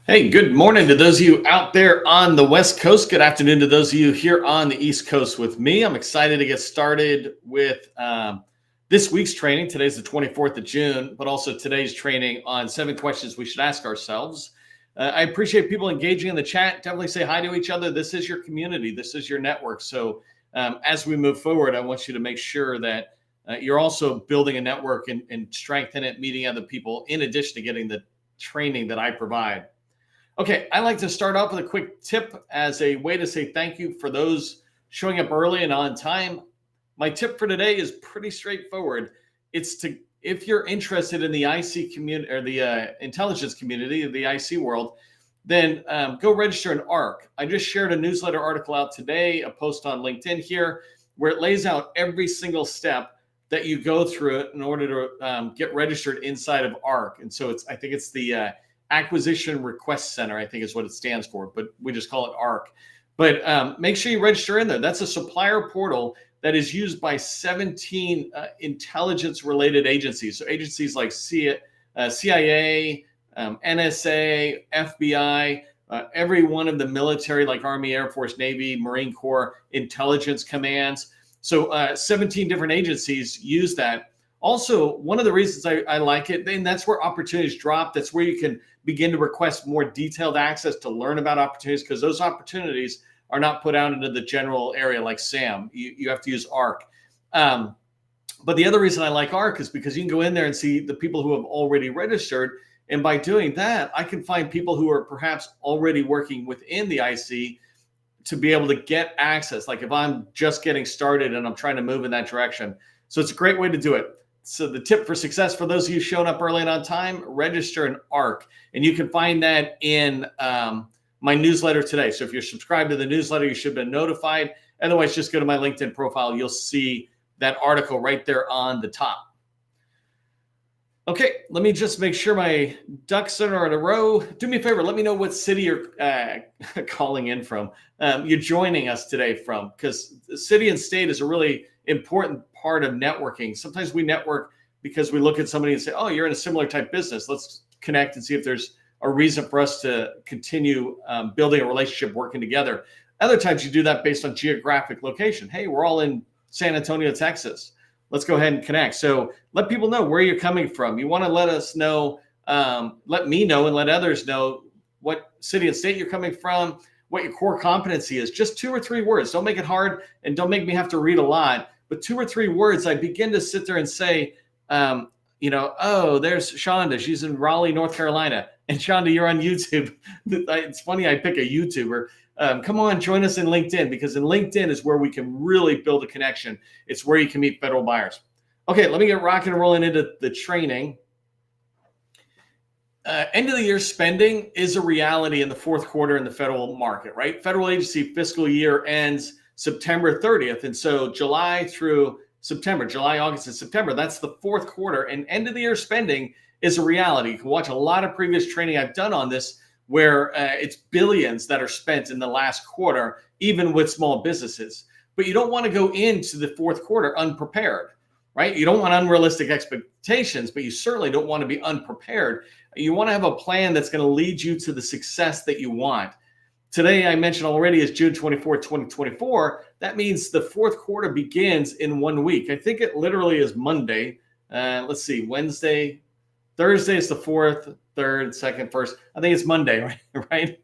Hey, good morning to those of you out there on the West Coast. Good afternoon to those of you here on the East Coast with me. I'm excited to get started with this week's training. Today's the 24th of June, but also today's training on 7 questions we should ask ourselves. I appreciate people engaging in the chat. Definitely say hi to each other. This is your community. This is your network. So as we move forward, I want you to make sure that you're also building a network and strengthen it, meeting other people, in addition to getting the training that I provide. Okay, I like to start off with a quick tip as a way to say thank you for those showing up early and on time. My tip for today is pretty straightforward. It's to, if you're interested in the IC community or the intelligence community of the IC world, then go register an ARC. I just shared a newsletter article out today, a post on LinkedIn here, where it lays out every single step that you go through it in order to get registered inside of ARC. And so I think it's the Acquisition Request Center, I think is what it stands for, but we just call it ARC. But make sure you register in there. That's a supplier portal that is used by 17 intelligence-related agencies. So agencies like CIA, NSA, FBI, every one of the military, like Army, Air Force, Navy, Marine Corps, intelligence commands. So 17 different agencies use that. Also, one of the reasons I like it, and that's where opportunities drop. That's where you can begin to request more detailed access to learn about opportunities, because those opportunities are not put out into the general area like SAM. You have to use ARC. But the other reason I like ARC is because you can go in there and see the people who have already registered. And by doing that, I can find people who are perhaps already working within the IC to be able to get access. Like if I'm just getting started and I'm trying to move in that direction. So it's a great way to do it. So the tip for success for those of you showing up early and on time, register an ARC. And you can find that in my newsletter today. So if you're subscribed to the newsletter, you should have been notified. Otherwise, just go to my LinkedIn profile. You'll see that article right there on the top. Okay, let me just make sure my ducks are in a row. Do me a favor, let me know what city you're calling in from. You're joining us today from, because the city and state is a really important part of networking. Sometimes we network because we look at somebody and say, oh, you're in a similar type business. Let's connect and see if there's a reason for us to continue building a relationship, working together. Other times you do that based on geographic location. Hey, we're all in San Antonio, Texas. Let's go ahead and connect. So let people know where you're coming from. You want to let us know, let me know and let others know what city and state you're coming from, what your core competency is. Just 2 or 3 words. Don't make it hard and don't make me have to read a lot. But 2 or 3 words, I begin to sit there and say, oh, there's Shonda. She's in Raleigh, North Carolina. And Shonda, you're on YouTube. It's funny I pick a YouTuber. Come on, join us in LinkedIn, because in LinkedIn is where we can really build a connection. It's where you can meet federal buyers. Okay, let me get rocking and rolling into the training. End of the year spending is a reality in the fourth quarter in the federal market, right? Federal agency fiscal year ends September 30th. And so July through September, July, August, and September, that's the fourth quarter. And end of the year spending is a reality. You can watch a lot of previous training I've done on this, where it's billions that are spent in the last quarter, even with small businesses. But you don't want to go into the fourth quarter unprepared, right? You don't want unrealistic expectations, but you certainly don't want to be unprepared. You want to have a plan that's going to lead you to the success that you want. Today, I mentioned already, is June 24th, 2024. That means the fourth quarter begins in 1 week. I think it literally is Monday. Let's see, Wednesday, Thursday is the 4th, 3rd, 2nd, 1st. I think it's Monday, right?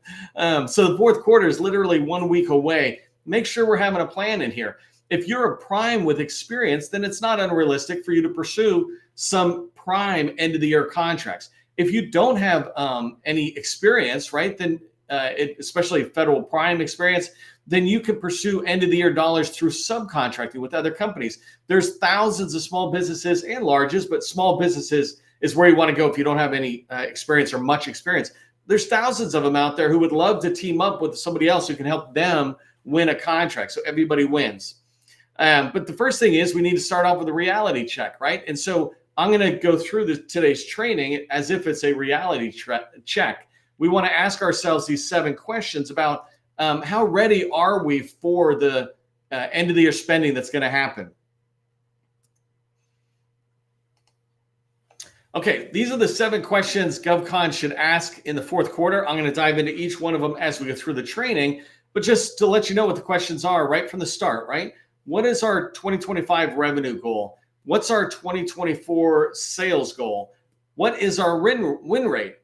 So the fourth quarter is literally 1 week away. Make sure we're having a plan in here. If you're a prime with experience, then it's not unrealistic for you to pursue some prime end of the year contracts. If you don't have any experience, right, then especially federal prime experience, then you can pursue end of the year dollars through subcontracting with other companies. There's thousands of small businesses and larges, but small businesses is where you want to go if you don't have any experience or much experience. There's thousands of them out there who would love to team up with somebody else who can help them win a contract, so everybody wins. But the first thing is we need to start off with a reality check, right? And so I'm going to go through today's training as if it's a reality check. We want to ask ourselves these 7 questions about how ready are we for the end of the year spending that's going to happen. Okay, these are the 7 questions GovCon should ask in the fourth quarter. I'm going to dive into each one of them as we go through the training, but just to let you know what the questions are right from the start, right? What is our 2025 revenue goal? What's our 2024 sales goal? What is our win rate?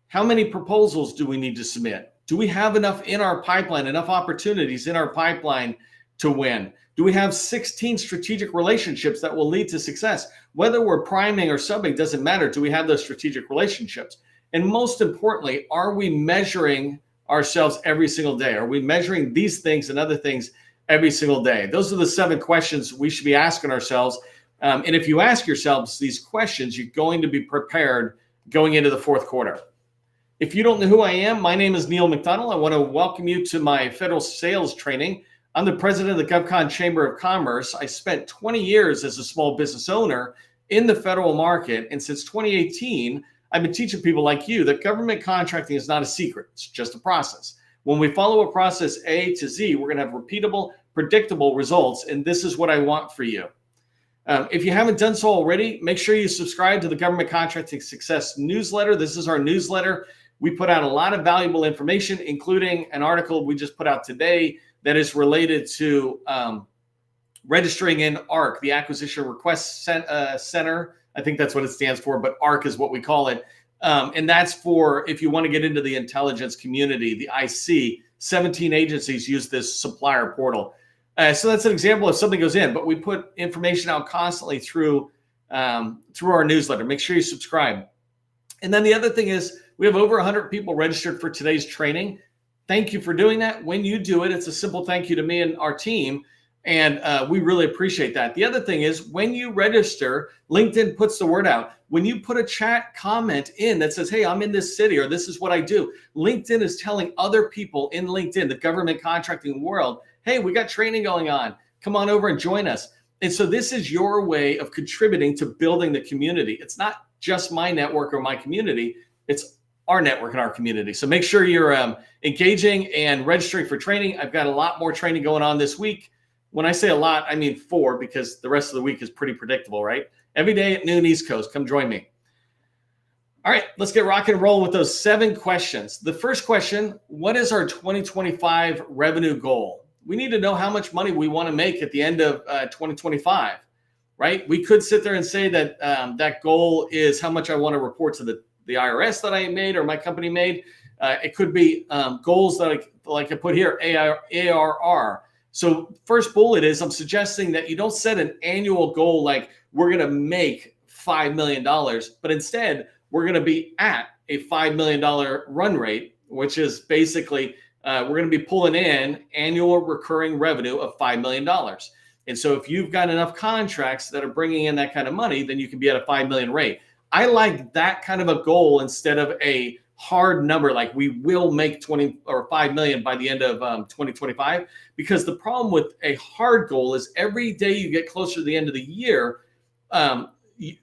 How many proposals do we need to submit? Do we have enough in our pipeline, enough opportunities in our pipeline to win? Do we have 16 strategic relationships that will lead to success? Whether we're priming or subbing doesn't matter. Do we have those strategic relationships? And most importantly, are we measuring ourselves every single day? Are we measuring these things and other things every single day? Those are the 7 questions we should be asking ourselves. And if you ask yourselves these questions, you're going to be prepared going into the fourth quarter. If you don't know who I am, my name is Neil McDonald. I want to welcome you to my federal sales training. I'm the president of the GovCon Chamber of Commerce. I spent 20 years as a small business owner in the federal market. And since 2018, I've been teaching people like you that government contracting is not a secret. It's just a process. When we follow a process A to Z, we're going to have repeatable, predictable results. And this is what I want for you. If you haven't done so already, make sure you subscribe to the Government Contracting Success newsletter. This is our newsletter. We put out a lot of valuable information, including an article we just put out today that is related to registering in ARC, the Acquisition Request Center. I think that's what it stands for, but ARC is what we call it. And that's for if you want to get into the intelligence community, the IC. 17 agencies use this supplier portal. So that's an example if something goes in, but we put information out constantly through our newsletter. Make sure you subscribe. And then the other thing is we have over 100 people registered for today's training. Thank you for doing that. When you do it, it's a simple thank you to me and our team. And we really appreciate that. The other thing is when you register, LinkedIn puts the word out. When you put a chat comment in that says, hey, I'm in this city or this is what I do, LinkedIn is telling other people in LinkedIn, the government contracting world, hey, we got training going on. Come on over and join us. And so this is your way of contributing to building the community. It's not just my network or my community. It's our network and our community. So make sure you're engaging and registering for training. I've got a lot more training going on this week. When I say a lot, I mean 4 because the rest of the week is pretty predictable, right? Every day at noon East Coast. Come join me. All right, let's get rock and roll with those 7 questions. The first question, what is our 2025 revenue goal? We need to know how much money we want to make at the end of 2025, right? We could sit there and say that that goal is how much I want to report to the IRS that I made or my company made. It could be goals that I put here, ARR. So first bullet is I'm suggesting that you don't set an annual goal like we're going to make $5 million, but instead we're going to be at a $5 million run rate, which is basically we're going to be pulling in annual recurring revenue of $5 million. And so if you've got enough contracts that are bringing in that kind of money, then you can be at a 5 million rate. I like that kind of a goal instead of a hard number like we will make 20 or 5 million by the end of 2025, because the problem with a hard goal is every day you get closer to the end of the year, you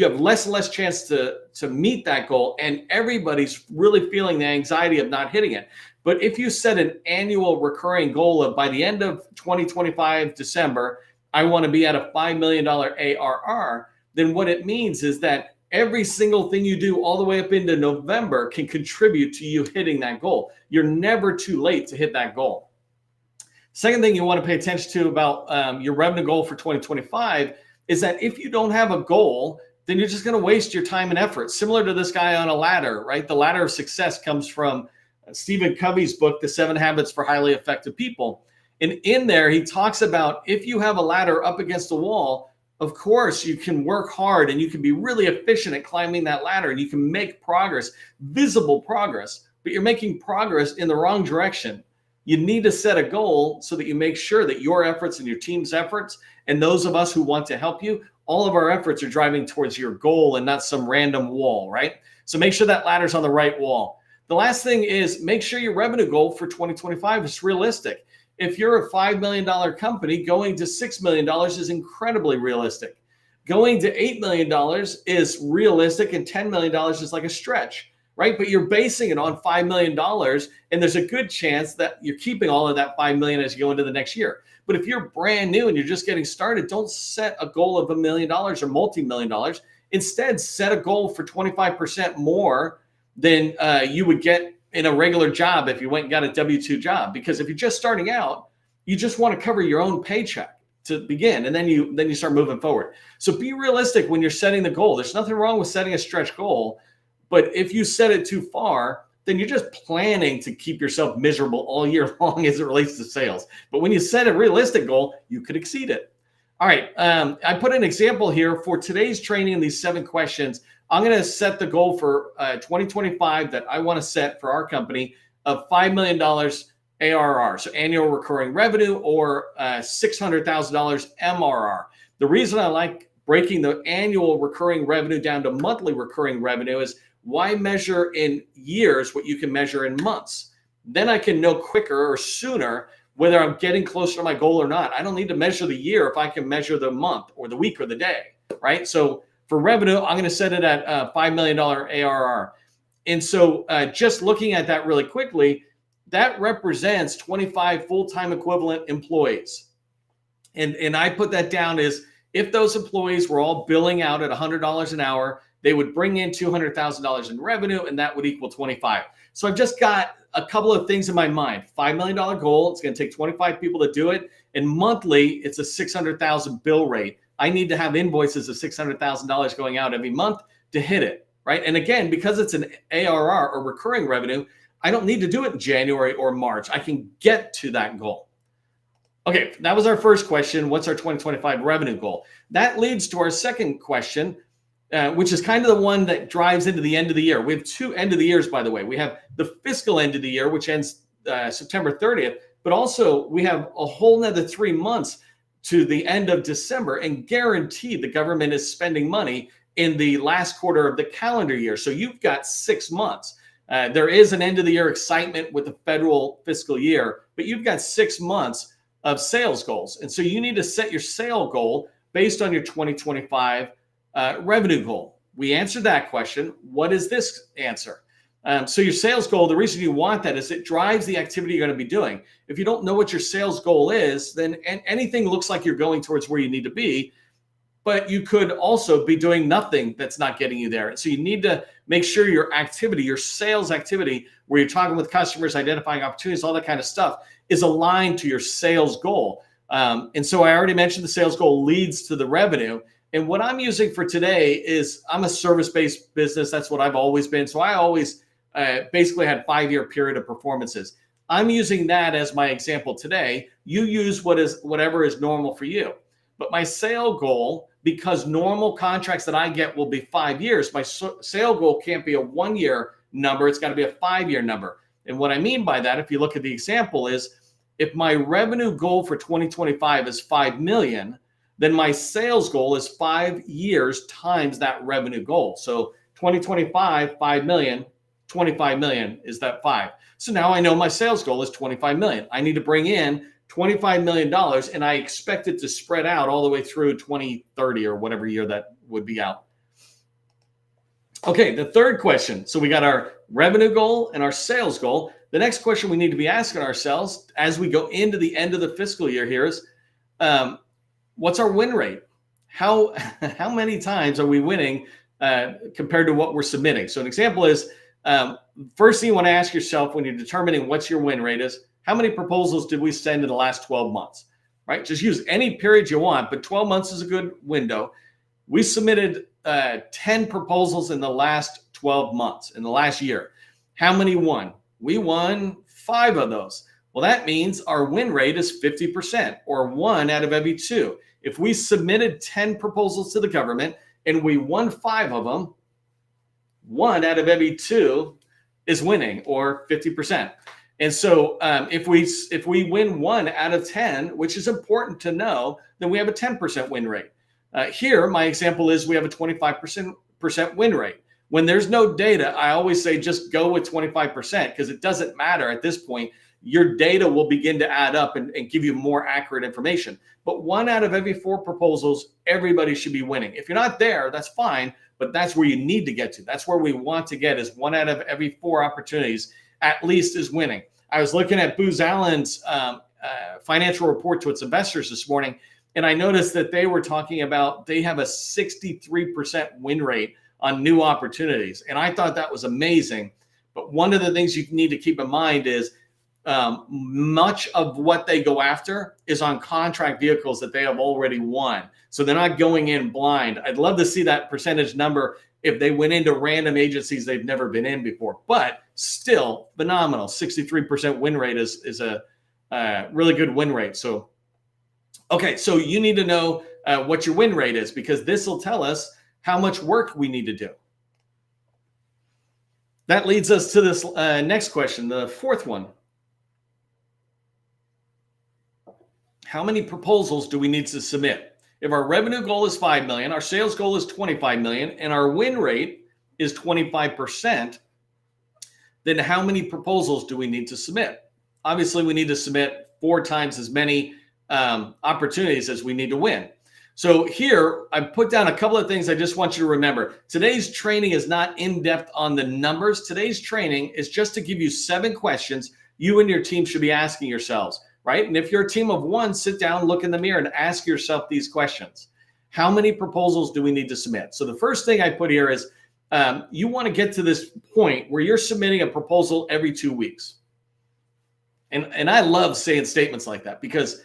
have less and less chance to meet that goal, and everybody's really feeling the anxiety of not hitting it. But if you set an annual recurring goal of by the end of 2025 December, I want to be at a $5 million ARR, then what it means is that every single thing you do all the way up into November can contribute to you hitting that goal. You're never too late to hit that goal. Second thing you want to pay attention to about your revenue goal for 2025 is that if you don't have a goal, then you're just going to waste your time and effort. Similar to this guy on a ladder, right? The ladder of success comes from Stephen Covey's book, The 7 Habits for Highly Effective People. And in there, he talks about if you have a ladder up against a wall, of course, you can work hard and you can be really efficient at climbing that ladder and you can make progress, visible progress, but you're making progress in the wrong direction. You need to set a goal so that you make sure that your efforts and your team's efforts and those of us who want to help you, all of our efforts are driving towards your goal and not some random wall, right? So make sure that ladder's on the right wall. The last thing is make sure your revenue goal for 2025 is realistic. If you're a $5 million company, going to $6 million is incredibly realistic. Going to $8 million is realistic, and $10 million is like a stretch, right? But you're basing it on $5 million, and there's a good chance that you're keeping all of that $5 million as you go into the next year. But if you're brand new and you're just getting started, don't set a goal of $1 million or multi-million dollars. Instead, set a goal for 25% more than you would get in a regular job if you went and got a W-2 job. Because if you're just starting out, you just want to cover your own paycheck to begin, and then you start moving forward. So be realistic when you're setting the goal. There's nothing wrong with setting a stretch goal, but if you set it too far, then you're just planning to keep yourself miserable all year long as it relates to sales. But when you set a realistic goal, you could exceed it. All right, I put an example here for today's training in these 7 questions. I'm going to set the goal for 2025 that I want to set for our company of $5 million ARR, so annual recurring revenue, or $600,000 MRR. The reason I like breaking the annual recurring revenue down to monthly recurring revenue is, why measure in years what you can measure in months? Then I can know quicker or sooner whether I'm getting closer to my goal or not. I don't need to measure the year if I can measure the month or the week or the day, right? So for revenue, I'm going to set it at $5 million ARR. And so just looking at that really quickly, that represents 25 full-time equivalent employees. And I put that down as, if those employees were all billing out at $100 an hour, they would bring in $200,000 in revenue, and that would equal 25. So I've just got a couple of things in my mind. $5 million goal, it's going to take 25 people to do it. And monthly, it's a $600,000 bill rate. I need to have invoices of $600,000 going out every month to hit it, right? And again, because it's an ARR or recurring revenue, I don't need to do it in January or March. I can get to that goal. Okay, that was our first question. What's our 2025 revenue goal? That leads to our second question, which is kind of the one that drives into the end of the year. We have 2 end of the years, by the way. We have the fiscal end of the year, which ends September 30th, but also we have a whole nother 3 months to the end of December, and guaranteed the government is spending money in the last quarter of the calendar year. So you've got 6 months. There is an end of the year excitement with the federal fiscal year, but you've got 6 months of sales goals. And so you need to set your sale goal based on your 2025 revenue goal. We answered that question. What is this answer? So your sales goal, the reason you want that is it drives the activity you're going to be doing. If you don't know what your sales goal is, then anything looks like you're going towards where you need to be, but you could also be doing nothing that's not getting you there. And so you need to make sure your activity, your sales activity, where you're talking with customers, identifying opportunities, all that kind of stuff, is aligned to your sales goal. And so I already mentioned the sales goal leads to the revenue. And what I'm using for today is, I'm a service-based business. That's what I've always been. So I always basically had 5-year period of performances. I'm using that as my example today. You use whatever is normal for you. But my sale goal, because normal contracts that I get will be 5 years, my sale goal can't be a 1-year number. It's got to be a 5-year number. And what I mean by that, if you look at the example, is if my revenue goal for 2025 is 5 million, then my sales goal is 5 years times that revenue goal. So 2025, 5 million, 25 million is that 5. So now I know my sales goal is 25 million. I need to bring in $25 million, and I expect it to spread out all the way through 2030 or whatever year that would be out. Okay, the third question. So we got our revenue goal and our sales goal. The next question we need to be asking ourselves as we go into the end of the fiscal year here is, what's our win rate? How many times are we winning compared to what we're submitting? So an example is, first thing you want to ask yourself when you're determining what's your win rate is, how many proposals did we send in the last 12 months, right? Just use any period you want, but 12 months is a good window. We submitted 10 proposals in the last 12 months, in the last year. How many won? We won 5 of those. Well, that means our win rate is 50%, or 1 out of every 2. If we submitted 10 proposals to the government and we won 5 of them, 1 out of every 2 is winning, or 50%. And so if we win 1 out of 10, which is important to know, then we have a 10% win rate. Here, my example is we have a 25% win rate. When there's no data, I always say just go with 25%, because it doesn't matter at this point. Your data will begin to add up and give you more accurate information. But 1 out of every 4 proposals, everybody should be winning. If you're not there, that's fine, but that's where you need to get to. That's where we want to get, is 1 out of every 4 opportunities at least is winning. I was looking at Booz Allen's financial report to its investors this morning, and I noticed that they were talking about they have a 63% win rate on new opportunities. And I thought that was amazing. But one of the things you need to keep in mind is much of what they go after is on contract vehicles that they have already won. So they're not going in blind. I'd love to see that percentage number if they went into random agencies they've never been in before. But still phenomenal. 63% win rate is a really good win rate. So, okay, so you need to know what your win rate is, because this will tell us how much work we need to do. That leads us to this next question, the fourth one. How many proposals do we need to submit? If our revenue goal is 5 million, our sales goal is 25 million, and our win rate is 25%, then how many proposals do we need to submit? Obviously, we need to submit 4 times as many opportunities as we need to win. So here, I put down a couple of things I just want you to remember. Today's training is not in-depth on the numbers. Today's training is just to give you 7 questions you and your team should be asking yourselves, right? And if you're a team of 1, sit down, look in the mirror, and ask yourself these questions. How many proposals do we need to submit? So the first thing I put here is you want to get to this point where you're submitting a proposal every 2 weeks. And I love saying statements like that, because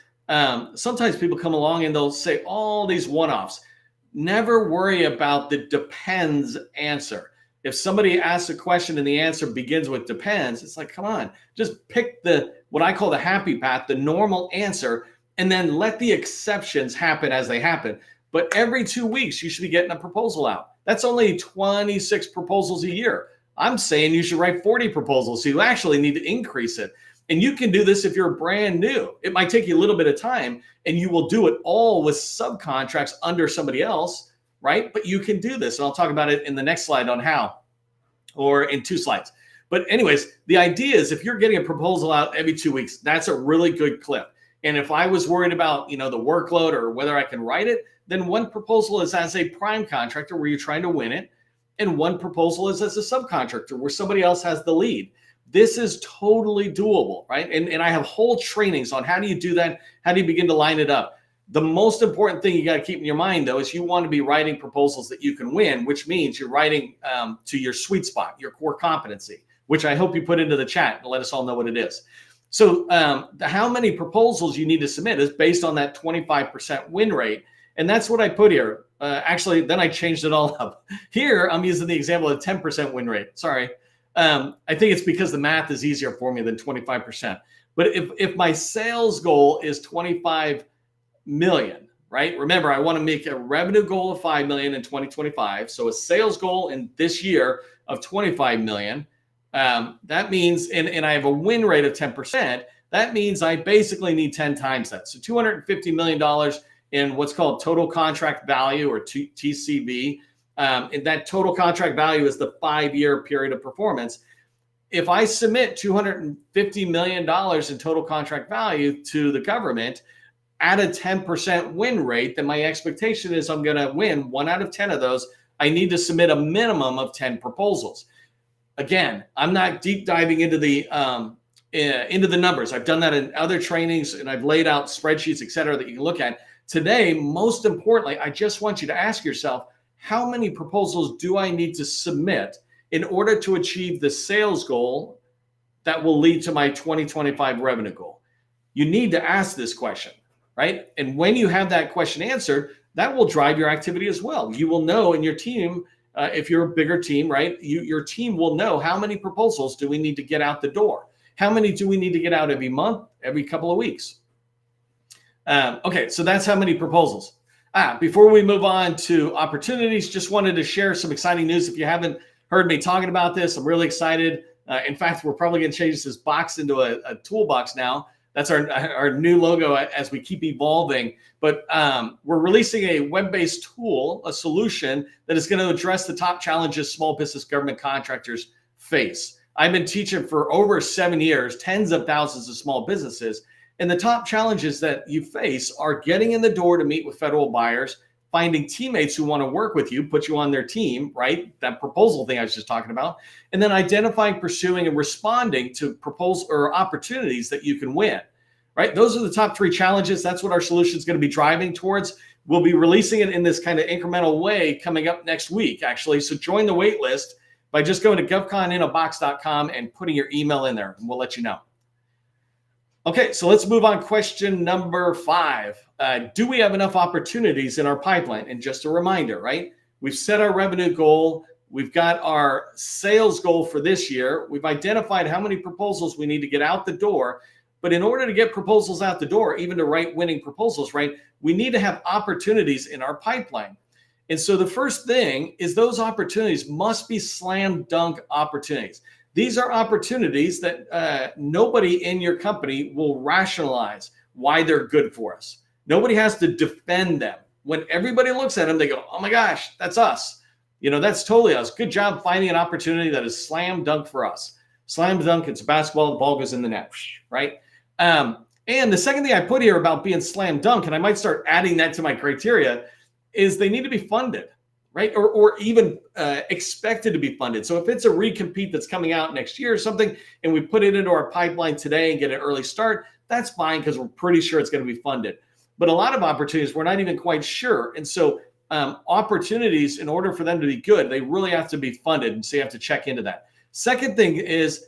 sometimes people come along and they'll say all these one-offs. Never worry about the depends answer. If somebody asks a question and the answer begins with depends, it's like, come on, just pick what I call the happy path, the normal answer, and then let the exceptions happen as they happen. But every 2 weeks, you should be getting a proposal out. That's only 26 proposals a year. I'm saying you should write 40 proposals, so you actually need to increase it. And you can do this if you're brand new. It might take you a little bit of time, and you will do it all with subcontracts under somebody else, right? But you can do this, and I'll talk about it in the next slide on how, or in 2 slides. But anyways, the idea is if you're getting a proposal out every 2 weeks, that's a really good clip. And if I was worried about, the workload or whether I can write it, then 1 proposal is as a prime contractor where you're trying to win it, and 1 proposal is as a subcontractor where somebody else has the lead. This is totally doable, right? And I have whole trainings on how do you do that? How do you begin to line it up? The most important thing you got to keep in your mind, though, is you want to be writing proposals that you can win, which means you're writing to your sweet spot, your core competency, which I hope you put into the chat and let us all know what it is. So how many proposals you need to submit is based on that 25% win rate. And that's what I put here. Actually, then I changed it all up. Here, I'm using the example of 10% win rate. Sorry. I think it's because the math is easier for me than 25%. But if my sales goal is 25 million, right? Remember, I want to make a revenue goal of 5 million in 2025. So a sales goal in this year of 25 million. That means, and I have a win rate of 10%. That means I basically need 10 times that. So $250 million in what's called total contract value, or TCV. And that total contract value is the 5-year period of performance. If I submit $250 million in total contract value to the government at a 10% win rate, then my expectation is I'm going to win 1 out of 10 of those. I need to submit a minimum of 10 proposals. Again, I'm not deep diving into the numbers. I've done that in other trainings, and I've laid out spreadsheets, et cetera, that you can look at. Today, most importantly, I just want you to ask yourself, how many proposals do I need to submit in order to achieve the sales goal that will lead to my 2025 revenue goal? You need to ask this question, right? And when you have that question answered, that will drive your activity as well. You will know in your team, if you're a bigger team, right? Your team will know how many proposals do we need to get out the door? How many do we need to get out every month, every couple of weeks? Okay, so that's how many proposals. Before we move on to opportunities, just wanted to share some exciting news. If you haven't heard me talking about this, I'm really excited. In fact, we're probably going to change this box into a toolbox now. That's our new logo as we keep evolving. But we're releasing a web-based tool, a solution that is going to address the top challenges small business government contractors face. I've been teaching for over 7 years, tens of thousands of small businesses. And the top challenges that you face are getting in the door to meet with federal buyers, finding teammates who want to work with you, put you on their team, right? That proposal thing I was just talking about. And then identifying, pursuing, and responding to proposals or opportunities that you can win, right? Those are the top 3 challenges. That's what our solution is going to be driving towards. We'll be releasing it in this kind of incremental way coming up next week, actually. So join the wait list by just going to govconinAbox.com and putting your email in there, and we'll let you know. Okay, so let's move on. Question number 5. Do we have enough opportunities in our pipeline? And just a reminder, right? We've set our revenue goal. We've got our sales goal for this year. We've identified how many proposals we need to get out the door. But in order to get proposals out the door, even to write winning proposals, right, we need to have opportunities in our pipeline. And so the first thing is those opportunities must be slam dunk opportunities. These are opportunities that nobody in your company will rationalize why they're good for us. Nobody has to defend them. When everybody looks at them, they go, oh my gosh, that's us. That's totally us. Good job finding an opportunity that is slam dunk for us. Slam dunk, it's basketball, the ball goes in the net, right? And the second thing I put here about being slam dunk, and I might start adding that to my criteria, is they need to be funded, right? Or even expected to be funded. So if it's a recompete that's coming out next year or something, and we put it into our pipeline today and get an early start, that's fine because we're pretty sure it's going to be funded. But a lot of opportunities, we're not even quite sure. And so opportunities, in order for them to be good, they really have to be funded. And so you have to check into that. Second thing is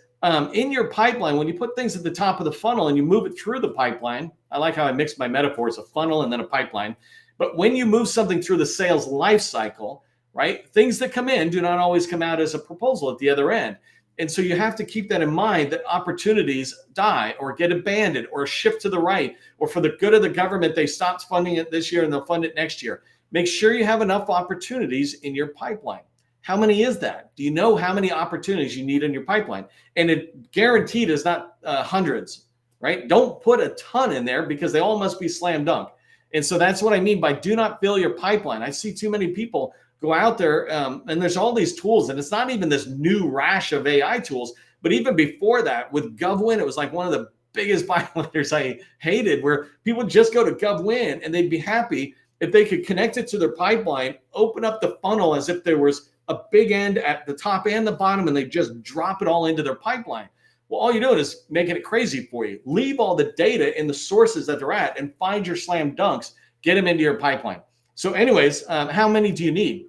in your pipeline, when you put things at the top of the funnel and you move it through the pipeline, I like how I mixed my metaphors, a funnel and then a pipeline. But when you move something through the sales life cycle, right, things that come in do not always come out as a proposal at the other end. And so you have to keep that in mind, that opportunities die or get abandoned or shift to the right, or for the good of the government, they stopped funding it this year and they'll fund it next year. Make sure you have enough opportunities in your pipeline. How many is that? Do you know how many opportunities you need in your pipeline? And it guaranteed is not hundreds, right? Don't put a ton in there because they all must be slam dunk. And so that's what I mean by do not fill your pipeline. I see too many people go out there and there's all these tools, and it's not even this new rash of AI tools, but even before that with GovWin, it was like one of the biggest violators I hated, where people just go to GovWin and they'd be happy if they could connect it to their pipeline, open up the funnel as if there was a big end at the top and the bottom, and they just drop it all into their pipeline. Well, all you're doing is making it crazy for you. Leave all the data in the sources that they're at and find your slam dunks, get them into your pipeline. So anyways, how many do you need?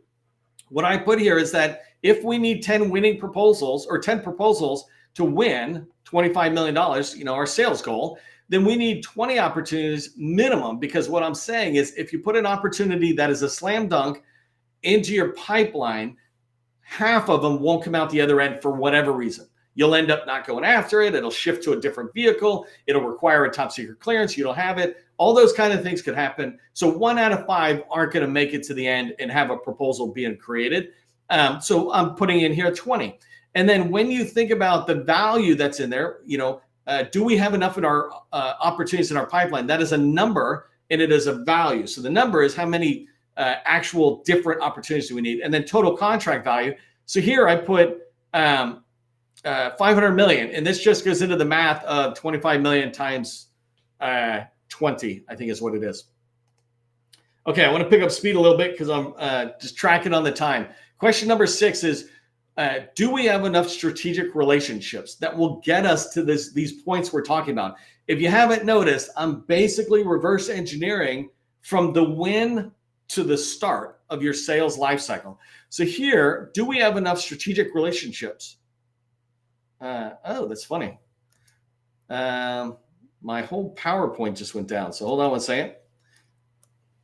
What I put here is that if we need 10 winning proposals or 10 proposals to win $25 million, our sales goal, then we need 20 opportunities minimum, because what I'm saying is if you put an opportunity that is a slam dunk into your pipeline, half of them won't come out the other end for whatever reason. You'll end up not going after it. It'll shift to a different vehicle. It'll require a top secret clearance. You don't have it. All those kind of things could happen. So 1 out of 5 aren't going to make it to the end and have a proposal being created. So I'm putting in here 20. And then when you think about the value that's in there, do we have enough in our opportunities in our pipeline? That is a number and it is a value. So the number is how many actual different opportunities do we need? And then total contract value. So here I put 500 million, and this just goes into the math of 25 million times 20, I think is what it is. Okay, I want to pick up speed a little bit because I'm just tracking on the time. Question number 6 is, do we have enough strategic relationships that will get us to these points we're talking about? If you haven't noticed, I'm basically reverse engineering from the win to the start of your sales life cycle. So here, do we have enough strategic relationships? Oh, that's funny. My whole PowerPoint just went down. So hold on one second.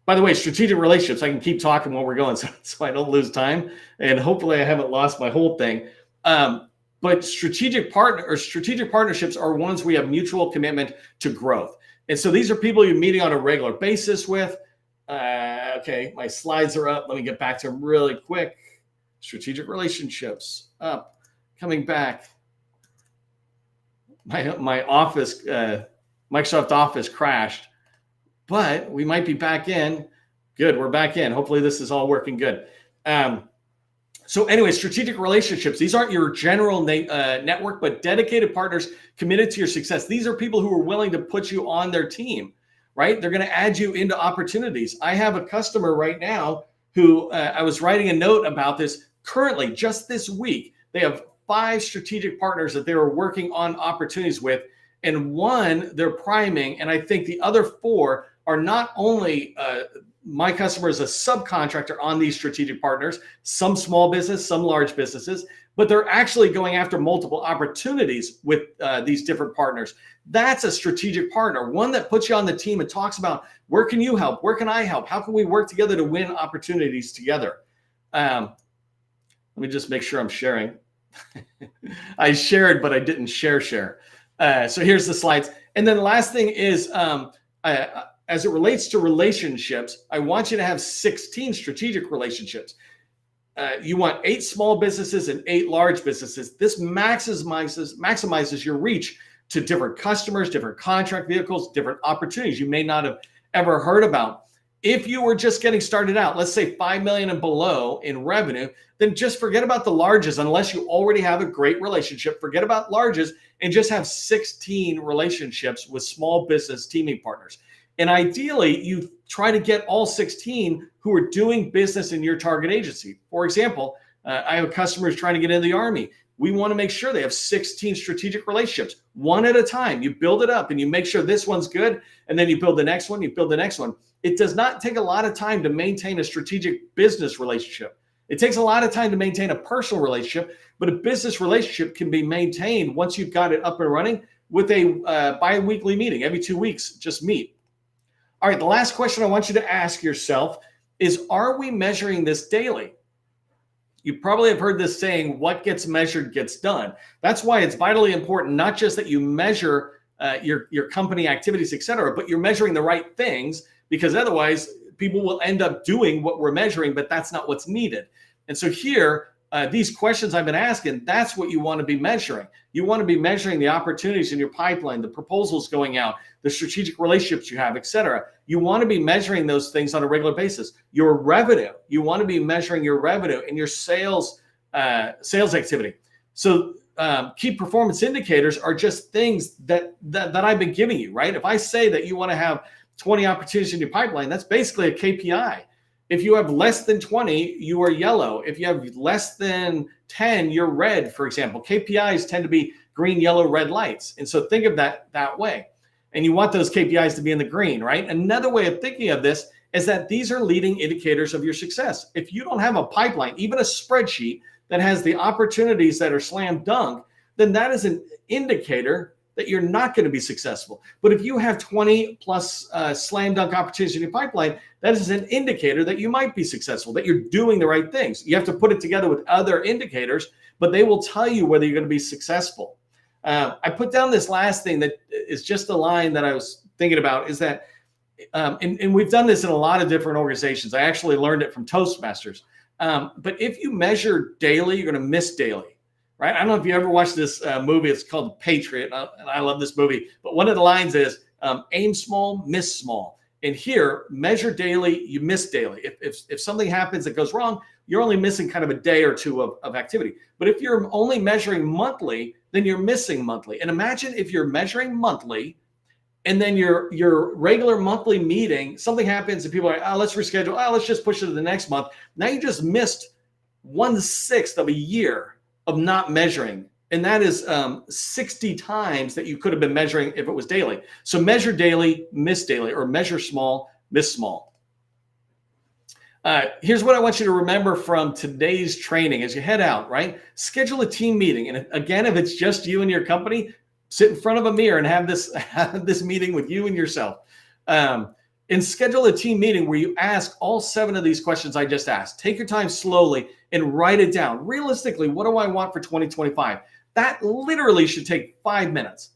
By the way, strategic relationships, I can keep talking while we're going so I don't lose time. And hopefully I haven't lost my whole thing. But strategic partnerships are ones where you have mutual commitment to growth. And so these are people you're meeting on a regular basis with. Okay, my slides are up. Let me get back to them really quick. Strategic relationships up, coming back. My office, Microsoft Office crashed, but we might be back in. Good, we're back in. Hopefully this is all working good. So anyway, strategic relationships. These aren't your general network, but dedicated partners committed to your success. These are people who are willing to put you on their team, right? They're going to add you into opportunities. I have a customer right now who I was writing a note about this currently, just this week. They have 5 strategic partners that they were working on opportunities with. And one, they're priming. And I think the other four are not only my customer is a subcontractor on these strategic partners, some small business, some large businesses, but they're actually going after multiple opportunities with these different partners. That's a strategic partner, one that puts you on the team and talks about where can you help? Where can I help? How can we work together to win opportunities together? Let me just make sure I'm sharing. I shared, but I didn't share. So here's the slides. And then the last thing is, as it relates to relationships, I want you to have 16 strategic relationships. You want 8 small businesses and 8 large businesses. This maximizes your reach to different customers, different contract vehicles, different opportunities you may not have ever heard about. If you were just getting started out, let's say 5 million and below in revenue, then just forget about the larges unless you already have a great relationship. Forget about larges and just have 16 relationships with small business teaming partners. And ideally, you try to get all 16 who are doing business in your target agency. For example, I have a customer who's trying to get into the Army. We want to make sure they have 16 strategic relationships, one at a time. You build it up and you make sure this one's good. And then you build the next one, you build the next one. It does not take a lot of time to maintain a strategic business relationship. It takes a lot of time to maintain a personal relationship, but a business relationship can be maintained once you've got it up and running with a bi-weekly meeting. Every 2 weeks, just meet. All right, the last question I want you to ask yourself is, are we measuring this daily? You probably have heard this saying, what gets measured gets done. That's why it's vitally important, not just that you measure your company activities, et cetera, but you're measuring the right things, because otherwise people will end up doing what we're measuring, but that's not what's needed. And so here, these questions I've been asking, that's what you want to be measuring. You want to be measuring the opportunities in your pipeline, the proposals going out, the strategic relationships you have, et cetera. You want to be measuring those things on a regular basis. Your revenue, you want to be measuring your revenue and your sales activity. So key performance indicators are just things that I've been giving you, right? If I say that you want to have 20 opportunities in your pipeline, that's basically a KPI. If you have less than 20, you are yellow. If you have less than 10, you're red, for example. KPIs tend to be green, yellow, red lights. And so think of that way. And you want those KPIs to be in the green, right? Another way of thinking of this is that these are leading indicators of your success. If you don't have a pipeline, even a spreadsheet that has the opportunities that are slam dunk, then that is an indicator that you're not going to be successful. But if you have 20 plus slam dunk opportunities in your pipeline, that is an indicator that you might be successful, that you're doing the right things. You have to put it together with other indicators, but they will tell you whether you're going to be successful. I put down this last thing that is just a line that I was thinking about, is that, and we've done this in a lot of different organizations. I actually learned it from Toastmasters. But if you measure daily, you're going to miss daily. Right? I don't know if you ever watched this movie. It's called The Patriot, and I love this movie. But one of the lines is, aim small, miss small. And here, measure daily, you miss daily. If something happens that goes wrong, you're only missing kind of a day or two of activity. But if you're only measuring monthly, then you're missing monthly. And imagine if you're measuring monthly, and then your regular monthly meeting, something happens and people are like, oh, let's reschedule. Oh, let's just push it to the next month. Now you just missed 1/6 of a year of not measuring. And that is 60 times that you could have been measuring if it was daily. So measure daily, miss daily, or measure small, miss small. Here's what I want you to remember from today's training as you head out, right? Schedule a team meeting. And again, if it's just you and your company, sit in front of a mirror and have this meeting with you and yourself. And schedule a team meeting where you ask all 7 of these questions I just asked. Take your time slowly and write it down. Realistically, what do I want for 2025? That literally should take 5 minutes.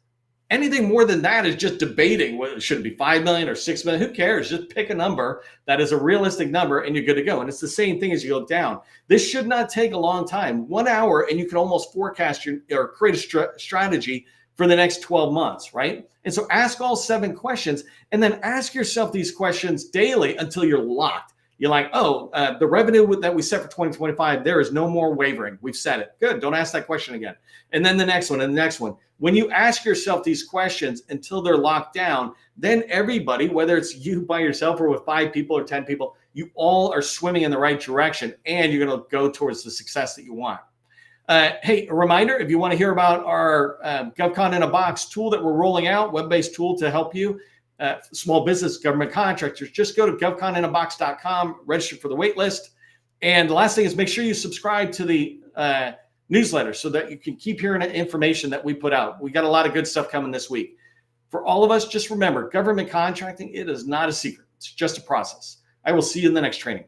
Anything more than that is just debating. Should it be 5 million or 6 million? Who cares? Just pick a number that is a realistic number and you're good to go. And it's the same thing as you go down. This should not take a long time. 1 hour and you can almost forecast or create a strategy for the next 12 months, right? And so ask all 7 questions and then ask yourself these questions daily until you're locked. You're like, oh, the revenue that we set for 2025, there is no more wavering. We've set it. Good. Don't ask that question again. And then the next one and the next one. When you ask yourself these questions until they're locked down, then everybody, whether it's you by yourself or with 5 people or 10 people, you all are swimming in the right direction and you're going to go towards the success that you want. Hey, a reminder, if you want to hear about our GovCon in a Box tool that we're rolling out, web-based tool to help you, small business, government contractors, just go to govconinabox.com, register for the wait list. And the last thing is make sure you subscribe to the newsletter so that you can keep hearing the information that we put out. We got a lot of good stuff coming this week. For all of us, just remember, government contracting, it is not a secret. It's just a process. I will see you in the next training.